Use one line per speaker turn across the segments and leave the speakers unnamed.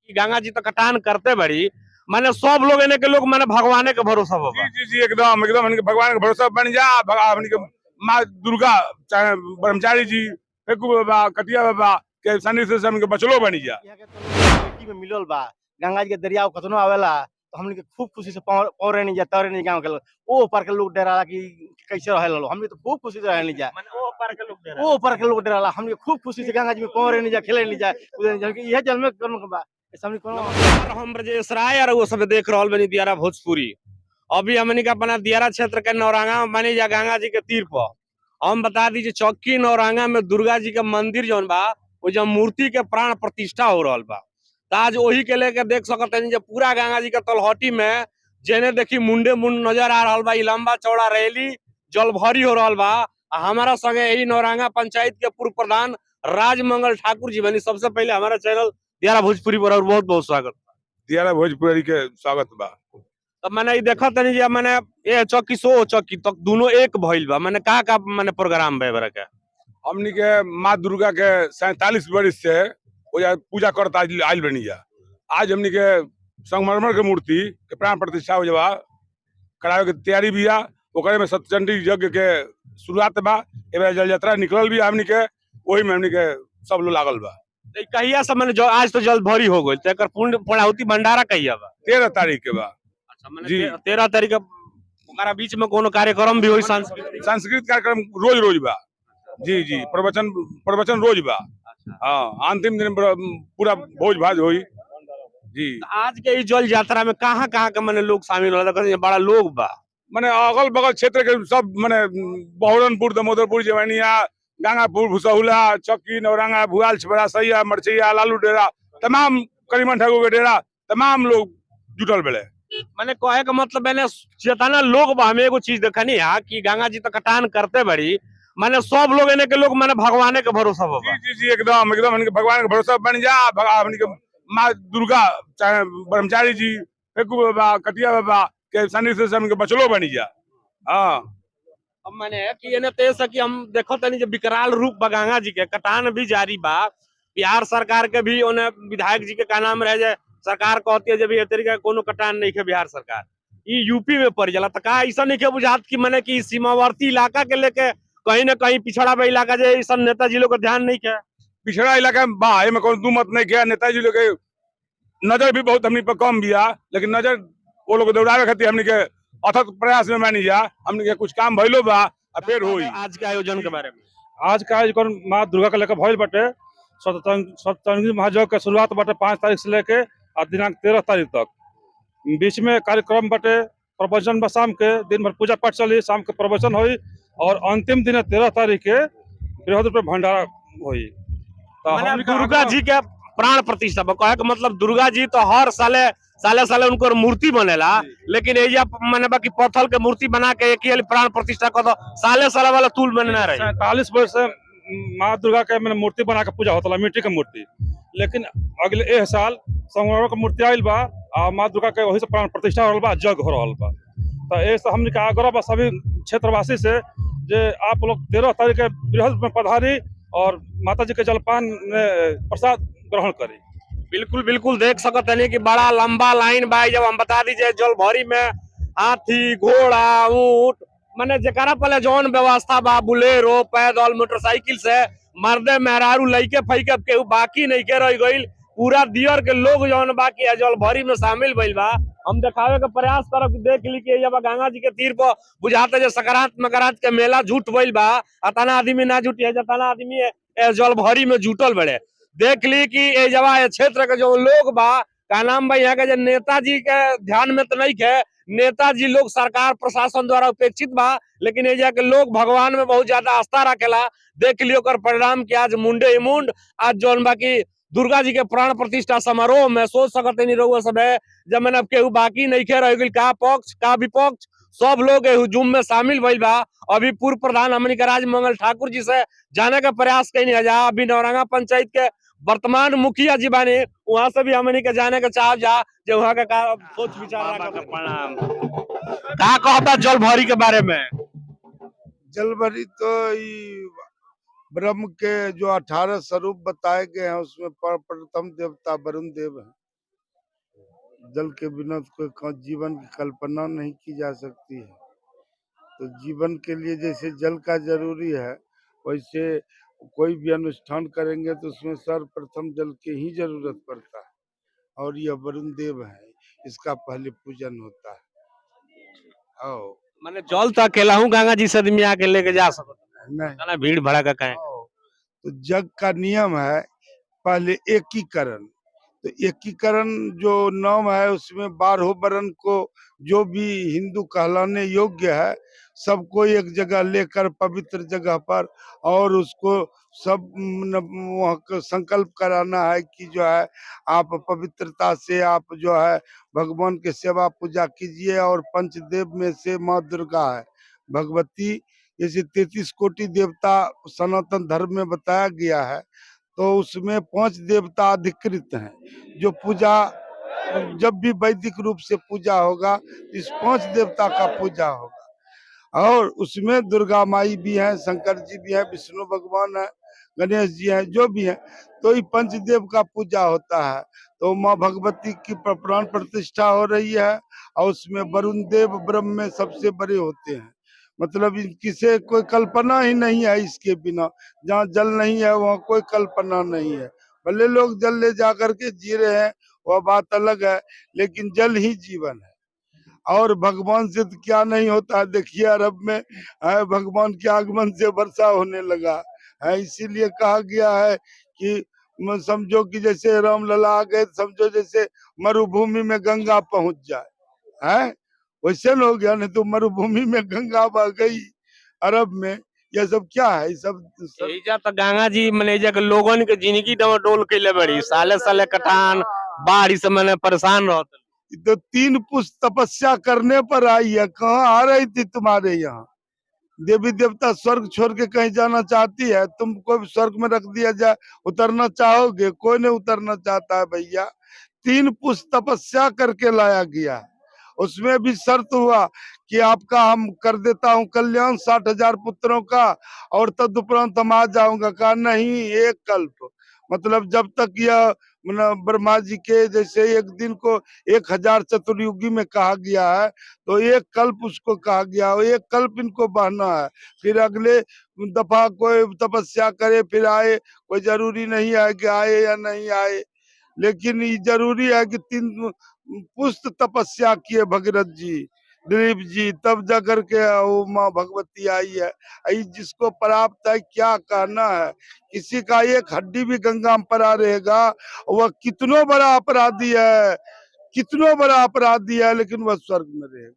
कि गंगा जी तो कटान करते बड़ी माने सब लोग इन्हें के लोग माने भगवान के भरोसा
जी
बाबा।
जी जी एकदम एकदम हमनी के भगवान के भरोसा बन जा हमनी के माँ दुर्गा चाहे ब्रह्मचारी जी फेकू बाबा कटिया बाबा के सानिध्य से हमनी के बचलो बनी जा।
यहाँ के तो लोग बेटी में मिलल बा गंगा जी के दरिया कतनो आवेला तो हमनी के खूब खुशी से पौरे नहीं जा तरे नहीं गाँव के लोग ओ पार के लोग डराला कि कैसे रहे लो हमनी तो खूब खुशी से रहे नहीं जा
माने ओ पार के लोग दे
ओ पार के लोग डराला हमनी के खूब खुशी से गंगा जी में पौरे नहीं जा खेले नहीं जा कूदे नहीं जा यह जन्म कर्म के बा ऐसा हमनी कोनो
नमस्कार, हम ब्रजेश राय और वो सब देख रहल बनी दियारा भोजपुरी। अभी हमनी का अपना दियारा क्षेत्र के नौरंगा में बनी जा गंगा जी के तीर पर। हम बता दी चौकी नौरंगा में दुर्गा जी के मंदिर जौन बा वो जब मूर्ति के प्राण प्रतिष्ठा हो रहल बा तो आज वही के लेके देख सकते हैं पूरा गंगा जी के तलहटी में जेने देखी मुंडे मुंड नजर आ रहा बा ई लंबा चौड़ा रैली जल भरी हो रहा बा। हमारा संगे यही नौरंगा पंचायत के पूर्व प्रधान राजमंगल ठाकुर जी बनी। सबसे पहले हमारा चैनल दियारा भोजपुरी पर और बहुत बहुत स्वागत।
दियारा भोजपुरी के स्वागत बा।
तो मैंने देखा तनी जे मैंने ये चौकी सो चौकी तक दोनों एक भइल बा माने का माने प्रोग्राम बा एबरा के
हमनी के माँ दुर्गा के 47 वर्ष से ओजा पूजा करता आइल बनी जा। आज हमनी के संगमरमर के मूर्ति के प्राण प्रतिष्ठा हो जवा करावे के तैयारी भी है। ओकरे में सत्यचंडी यज्ञ के शुरुआत बा। एबे जल यात्रा निकलल भी हमनी के वही में हमनी के सब लोग लागल बा।
तो ई कहिया से माने जो आज तो जल्द भरी हो गइल तो एकर पूर्ण पूर्णाहुति भंडारा कहिया बा?
13 तारीख के बा।
अच्छा माने
जी।
13 तारीख के ओकरा बीच में कोनो कार्यक्रम भी होई सांस्कृतिक?
सांस्कृतिक कार्यक्रम रोज रोज बा। जी जी प्रवचन रोज बा। हाँ अंतिम दिन पूरा भोज भाज होई। जी
आज के ई जल यात्रा में कहाँ के माने लोग शामिल होला कहते बड़ा लोग बा
माने अगल बगल क्षेत्र के सब माने बहुरनपुर दामोदरपुर जवानिया गंगापुर भुसहुला चक्की नौरंगा भुआल छपरा सैया मरचैया लालू डेरा तमाम करीमन ठाकुर के डेरा तमाम लोग जुटल बेले।
माने कहे का मतलब मैंने चेतना लोग बा। हमें एगो चीज देखनी है कि गंगा जी तो कटान करते बड़ी माने सब लोग इन्हें के लोग माने भगवान के भरोसा बाबा।
जी जी जी एकदम एकदम हमनी के भगवान के भरोसा बन जा हमनी के माँ दुर्गा चाहे ब्रह्मचारी जी फेकू बाबा कटिया बाबा के सानिध्य से हमनी के बचलो बनी जा। हाँ
अब मैंने कि एने तेज से कि हम देखो तनी जो विकराल रूप बा गंगा जी के कटान भी जारी बा। बिहार सरकार के भी ओने विधायक जी के का नाम रहे जे सरकार कहती है जब ये तरीका कोनो कटान नहीं है बिहार सरकार ई यूपी में पड़ जाला। तो का ऐसा नहीं के बुझात कि माने कि सीमावर्ती इलाका के लेके कहीं ना कहीं पिछड़ा हुआ इलाका जो ऐसा नेताजी लोग का ध्यान नहीं है?
पिछड़ा इलाका में बा एमे कोनो दू मत नहीं किया। नेताजी लोग के नजर भी बहुत हमनी पर कम बिया लेकिन नजर वो लोग दौड़ावे खातिर हमनी के अथक प्रयास में मानी जा। हमनी के कुछ काम भइलो बा आ फिर होई।
आज के आयोजन के बारे में
आज का आयोजन माँ दुर्गा के लेकर भइल बाटे। सतरंगी महायज्ञ के शुरुआत बाटे 5 तारीख से लेके और दिनांक 13 तारीख तक। बीच में कार्यक्रम बाटे प्रवचन बा शाम के दिन भर पूजा पाठ चली शाम के प्रवचन हुई और अंतिम दिन 13 तारीख के बृहद रूप भंडारा हुई। तो
माने
हमनी के
दुर्गा जी के प्राण प्रतिष्ठा बा। कहे का मतलब दुर्गा जी तो हर साले साले उनको मूर्ति बनेला लेकिन एजा माने बाकी पत्थर के मूर्ति बना के एक ही प्राण प्रतिष्ठा कर दो साले वाला तूल बनना रहे।
47 वर्ष से माँ दुर्गा के मैंने मूर्ति बना के पूजा होता मिट्टी के मूर्ति लेकिन अगले एक साल संगमरमर के मूर्ति आयल बा और माँ दुर्गा के वही से प्राण प्रतिष्ठा हो रहा बा यज्ञ हो रहा बा। तो ऐसे हमने का आग्रह बा सभी क्षेत्रवासी से जे आप लोग 13 तारीख के बृहद में पधारी और माता जी के जलपान प्रसाद ग्रहण करी।
बिल्कुल बिल्कुल देख सकते हैं कि बड़ा लंबा लाइन बा। जब हम बता दीजिए जल भरी में हाथी घोड़ा ऊंट माने जरा पहले जौन व्यवस्था बा बुलेरो पैदल मोटरसाइकिल से मर्दे मेहरारू लइके फैके के बाकी नहीं के रह गइल। पूरा दियर के लोग जौन बा कि जल भरी में शामिल भइल बा। हम दिखावे के प्रयास करब कि देख ली कि जब गंगा जी के तीर पर बुझाते जे सकरात मकरात के मेला झूठ भइल बा अतना आदमी ना जुटी है जतना आदमी जल भरी में जुटल बड़े। देख ली कि ए जवा क्षेत्र के जो लोग बा का नाम बा यहाँ के नेताजी के ध्यान में तो नहीं है। नेताजी लोग सरकार प्रशासन द्वारा उपेक्षित बा लेकिन एजा के लोग भगवान में बहुत ज्यादा आस्था रखेला। देख लियो कर परिणाम कि आज मुंडे मुंड आज जौन बा की दुर्गा जी के प्राण प्रतिष्ठा समारोह में सोच सकते नहीं रहुआ सब है जब मैंने अब केहू बाकी नहीं खे रह गई का पक्ष का विपक्ष सब लोग हुजूम में शामिल भइल बा। अभी पूर्व प्रधान हमनी के राजमंगल ठाकुर जी से जाने का प्रयास कहीं जा। अभी नौरंगा पंचायत के वर्तमान मुखिया जी बानी वहां से भी हमनी के जाने के चाह जा जो वहाँ का सोच विचार प्रणाम का कहता जल भरी के बारे में।
जलभरी तो ब्रह्म के जो 18 स्वरूप बताए गए हैं उसमें प्रथम देवता वरुण देव हैं। जल के बिना तो कोई जीवन की कल्पना नहीं की जा सकती है। तो जीवन के लिए जैसे जल का जरूरी है, वैसे कोई भी अनुष्ठान करेंगे तो उसमें सर्वप्रथम जल की ही जरूरत पड़ता है। और यह वरुण देव है, इसका पहले पूजन होता है। आओ
मैंने जल तो अकेला हूँ गंगा जी से आदमी आके लेके जा सकता
नहीं,
है, भीड़ भड़का कहीं।
आओ। तो जग का नियम है पहले एकीकरण। तो एकीकरण जो नाम है उसमें 12 वर्ण को जो भी हिंदू कहलाने योग्य है सबको एक जगह लेकर पवित्र जगह पर और उसको सब वहाँ का संकल्प कराना है कि जो है आप पवित्रता से आप जो है भगवान के सेवा पूजा कीजिए। और पंचदेव में से माँ दुर्गा है भगवती, जैसे 33 कोटि देवता सनातन धर्म में बताया गया है। तो उसमें 5 देवता अधिकृत हैं जो पूजा जब भी वैदिक रूप से पूजा होगा इस 5 देवता का पूजा होगा। और उसमें दुर्गा माई भी है, शंकर जी भी है, विष्णु भगवान है, गणेश जी हैं, जो भी हैं। तो ये पंचदेव का पूजा होता है। तो माँ भगवती की प्राण प्रतिष्ठा हो रही है और उसमें वरुण देव ब्रह्म में सबसे बड़े होते हैं। मतलब इनकी से कोई कल्पना ही नहीं है इसके बिना। जहाँ जल नहीं है वहाँ कोई कल्पना नहीं है। भले लोग जल ले जा करके जी रहे हैं वह बात अलग है, लेकिन जल ही जीवन है। और भगवान से तो क्या नहीं होता है, देखिए अरब में है भगवान के आगमन से वर्षा होने लगा है। इसीलिए कहा गया है कि समझो कि जैसे रामलला आ गए, समझो जैसे मरुभूमि में गंगा पहुंच जाए है, वैसे न हो गया। नहीं तो मरुभूमि में गंगा बह गई अरब में। ये सब क्या है, ये सब
एजा तो गंगा जी मैंने एजा के लोगन के जिंदगी डोल के ले बड़ी साले साले कटान बाढ़ से मैंने परेशान रहते।
तो 3 पुष्ट तपस्या करने पर आई है। कहाँ आ रही थी तुम्हारे यहाँ? देवी देवता स्वर्ग छोड़ के कहीं जाना चाहती है? तुमको स्वर्ग में रख दिया जाए, उतरना चाहोगे? कोई नहीं उतरना चाहता है भैया। 3 पुष्ट तपस्या करके लाया गया। उसमें भी शर्त हुआ कि आपका हम कर देता हूँ कल्याण 60,000 पुत्रों का और तदुपरांत हम आ जाऊंगा। कहा नहीं, एक कल्प। मतलब जब तक यह ब्रह्मा जी के जैसे एक दिन को 1000 चतुर्युगी में कहा गया है, तो एक कल्प उसको कहा गया है। एक कल्प इनको बहना है, फिर अगले दफा कोई तपस्या करे फिर आए। कोई जरूरी नहीं है कि आए या नहीं आए, लेकिन ये जरूरी है कि 3 पुष्ट तपस्या किए भगीरथ जी, दिलीप जी, तब जाकर के वो माँ भगवती आई है। जिसको प्राप्त है क्या कहना है। किसी का एक हड्डी भी गंगा में पड़ा रहेगा, वह कितनो बड़ा अपराधी है, कितनो बड़ा अपराधी है, लेकिन वह स्वर्ग में रहेगा।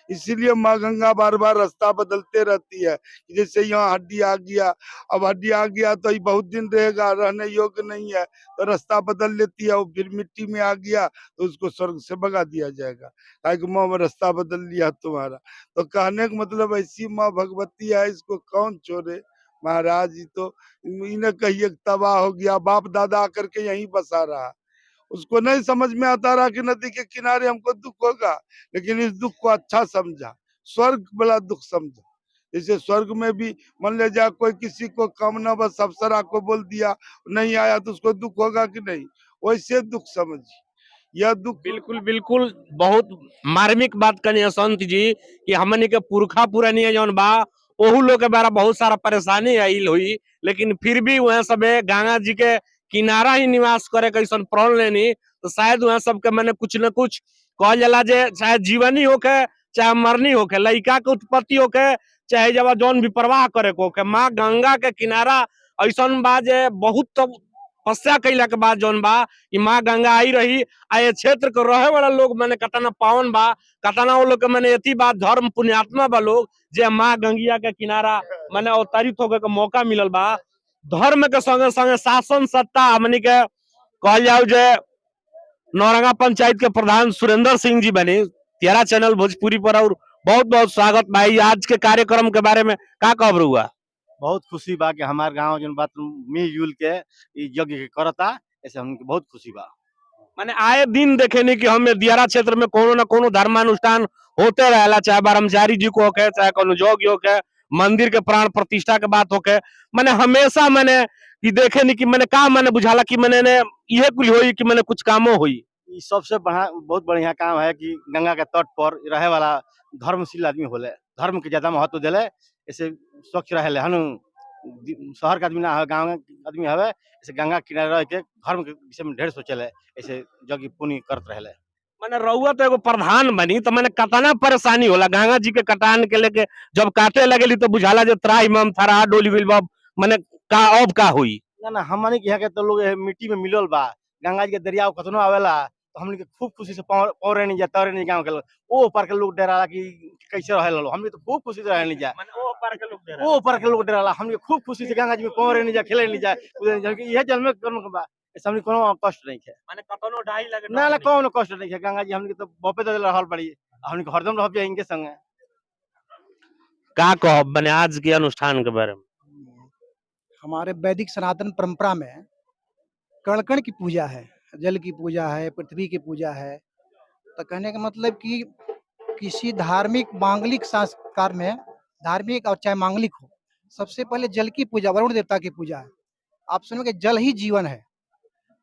इसीलिए माँ गंगा बार बार रास्ता बदलते रहती है। जैसे यहाँ हड्डी आ गया, अब हड्डी आ गया तो ये बहुत दिन रहेगा, रहने योग्य नहीं है, तो रास्ता बदल लेती है। वो फिर मिट्टी में आ गया तो उसको स्वर्ग से भगा दिया जाएगा, कि माँ रास्ता बदल लिया तुम्हारा। तो कहने का मतलब ऐसी माँ भगवती है, इसको कौन छोड़े। महाराज जी तो इन्हें कहिए तबाह हो गया, बाप दादा आकर के यहीं बसा रहा। उसको नहीं समझ में आता रहा कि नदी के किनारे हमको दुख होगा, लेकिन इस दुख को अच्छा समझा, स्वर्ग वाला दुख समझा। जैसे स्वर्ग में भी मान ले जा कोई किसी को कामना बस अप्सरा को बोल दिया, नहीं आया तो उसको दुख होगा कि नहीं, वैसे दुख समझ। यह दुख
बिल्कुल बिल्कुल बहुत मार्मिक बात कनी संत जी कि हमन के पुरखा पुरानी जौन बा ओहू लोग के बारा बहुत सारा परेशानी आइल हुई, लेकिन फिर भी वह सबे गंगा जी के किनारा ही निवास करे कैसन प्रण लेनी। तो शायद वह सबके मैंने कुछ न कुछ कहल जाला जे चाहे जीवनी होके चाहे मरनी होके, लड़का के उत्पत्ति होके चाहे जब जौन भी प्रवाह करे को होके, माँ गंगा के किनारा ऐसन बा जे बहुत तपस्या कैला के बाद जौन बा माँ गंगा आई रही। आ ये क्षेत्र के रहे वाला लोग मैंने कतना पावन बा, कतना वो लोग के मैंने एती बात धर्म पुण्यात्मा बा लोग जे माँ गंगिया के किनारा मैंने अवतरित होके के मौका मिलल बा। धर्म के संगे संगे शासन सत्ता हमनी के कहल जाओ जे नौरंगा पंचायत के प्रधान सुरेंद्र सिंह जी बने तेरा चैनल भोजपुरी पर, और बहुत बहुत स्वागत भाई। आज के कार्यक्रम के बारे में का खबर हुआ?
बहुत खुशी बा कि हमार गांव जन बात मिलजुल के यज्ञ के करता, ऐसे हमके बहुत खुशी बा।
माने आए दिन देखे नहीं कि हमें दियारा क्षेत्र में कोनो न कोनो धर्मानुष्ठान होते रहेला, चाहे ब्रह्मचारी जी को होके चाहे कोनो जोग होके, मंदिर के प्राण प्रतिष्ठा के बात होके, मैंने हमेशा मैंने ये देखे नहीं कि मैंने का मैंने बुझाला कि मैंने ये कुल होई कि मैंने कुछ कामो हुई।
ई सबसे बहुत बढ़िया काम है कि गंगा के तट पर रहे वाला धर्मशील आदमी होले, धर्म के ज्यादा महत्व देले, ऐसे स्वच्छ रहे हनु शहर के आदमी ना है, गाँव के आदमी हवे, ऐसे गंगा किनारे रह के धर्म के विषय में ढेर सोचेले, ऐसे जग पुण्य करत रहेले।
मैंने रउआ तो एगो प्रधान बनी तो मैंने कतना परेशानी होला गंगा जी के कटान के लेके, जब काटे लगेली तो बुझाला जो त्राही में थरा डोली गइल बा, मैंने का अब का हुई।
ना हमनी के यहाँ के तो लोग मिट्टी में मिलल बा, गंगा जी के दरिया कतनो आवेला तो हमनी के खूब खुशी से पौरे नहीं जा, तैरे नहीं गाँव के लोग, ओ पार के लोग डराला कि कैसे रहे लो, हमनी तो खूब खुशी से रहे नहीं जा, ओ पार के लोग डराला, हमनी खूब खुशी से गंगा जी में पौरे नहीं जा, खेले नहीं जा, कूदे नहीं जा, यह जल में करम बा, ऐसे हमनी कोनो कष्ट नहीं है,
माने कतनो ढाई लगे
ना कोनो कष्ट नहीं है, गंगा जी हमनी के तो बपे दे रहल बड़ी, हमनी के हरदम रह इनके संगे।
का कहब बने आज के अनुष्ठान के बारे में?
हमारे वैदिक सनातन परंपरा में कण कण की पूजा है, जल की पूजा है, पृथ्वी की पूजा है। तो कहने का मतलब कि किसी धार्मिक मांगलिक संस्कार में, धार्मिक और चाहे मांगलिक हो, सबसे पहले जल की पूजा, वरुण देवता की पूजा है। आप सुनोगे जल ही जीवन है,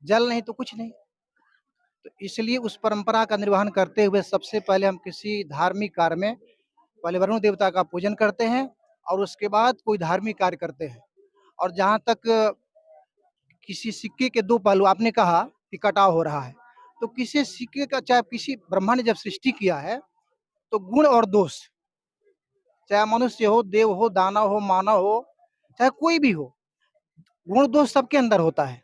जल नहीं तो कुछ नहीं। तो इसलिए उस परंपरा का निर्वहन करते हुए सबसे पहले हम किसी धार्मिक कार्य में पहले वरुण देवता का पूजन करते हैं और उसके बाद कोई धार्मिक कार्य करते हैं। और जहाँ तक किसी सिक्के के दो पहलू, आपने कहा कि कटाव हो रहा है, तो किसी सिक्के का, चाहे किसी ब्रह्मा ने जब सृष्टि किया है तो गुण और दोष, चाहे मनुष्य हो, देव हो, दानव हो, मानव हो, चाहे कोई भी हो, गुण दोष सबके अंदर होता है।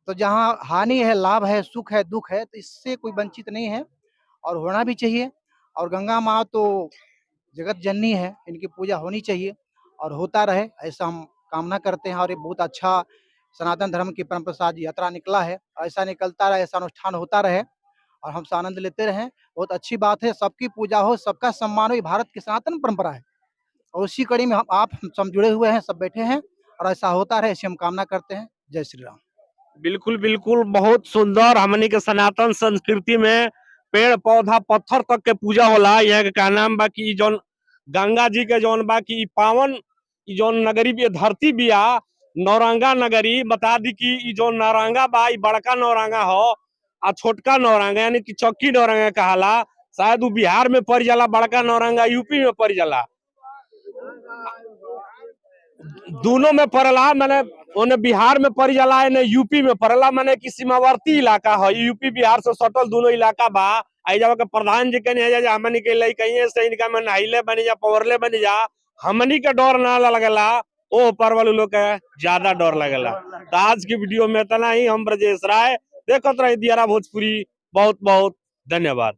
तो जहाँ हानि है, लाभ है, सुख है, दुख है, तो इससे कोई वंचित नहीं है और होना भी चाहिए। और गंगा माँ तो जगत जननी है, इनकी पूजा होनी चाहिए और होता रहे, ऐसा हम कामना करते हैं। और ये बहुत अच्छा सनातन धर्म की परंपरा से आज यात्रा निकला है, ऐसा निकलता रहे, ऐसा अनुष्ठान होता रहे और हम आनंद लेते रहें। बहुत अच्छी बात है, सबकी पूजा हो, सबका सम्मान हो, ये भारत की सनातन परंपरा है और उसी कड़ी में हम सब जुड़े हुए हैं, सब बैठे हैं और ऐसा होता रहे, ऐसी हम कामना करते हैं। जय श्री राम।
बिल्कुल बिल्कुल, बहुत सुंदर। हमनी के सनातन संस्कृति में पेड़ पौधा पत्थर तक के पूजा होला। यहाँ के का नाम बा कि जौन गंगा जी के जौन बा कि पावन जौन नगरी भी धरती बिया, नौरंगा नगरी। बता दी कि जौन नौरंगा बा, बड़का नौरंगा हो आ छोटका नौरंगा, यानी कि चौकी नौरंगा कहाला। शायद वो बिहार में पड़ जाला, बड़का नौरंगा यूपी में पड़ जाला, दोनों में पड़ला। मैंने उन्हें बिहार में पड़ जाला, इन्हें यूपी में पड़ला, मैंने कि सीमावर्ती इलाका है, यूपी बिहार से सटल दोनों इलाका बा। आई जब के प्रधान जी के हमनी के लई कहीं से इनका में नहाइले बनी जा, पवरले बनी जा, हमनी के डर ना लगेला, ओ ऊपर वाले लोग के ज्यादा डर लगेला। तो आज की वीडियो में इतना ही। हम ब्रजेश राय, देखते रहिए दियारा भोजपुरी। बहुत बहुत धन्यवाद।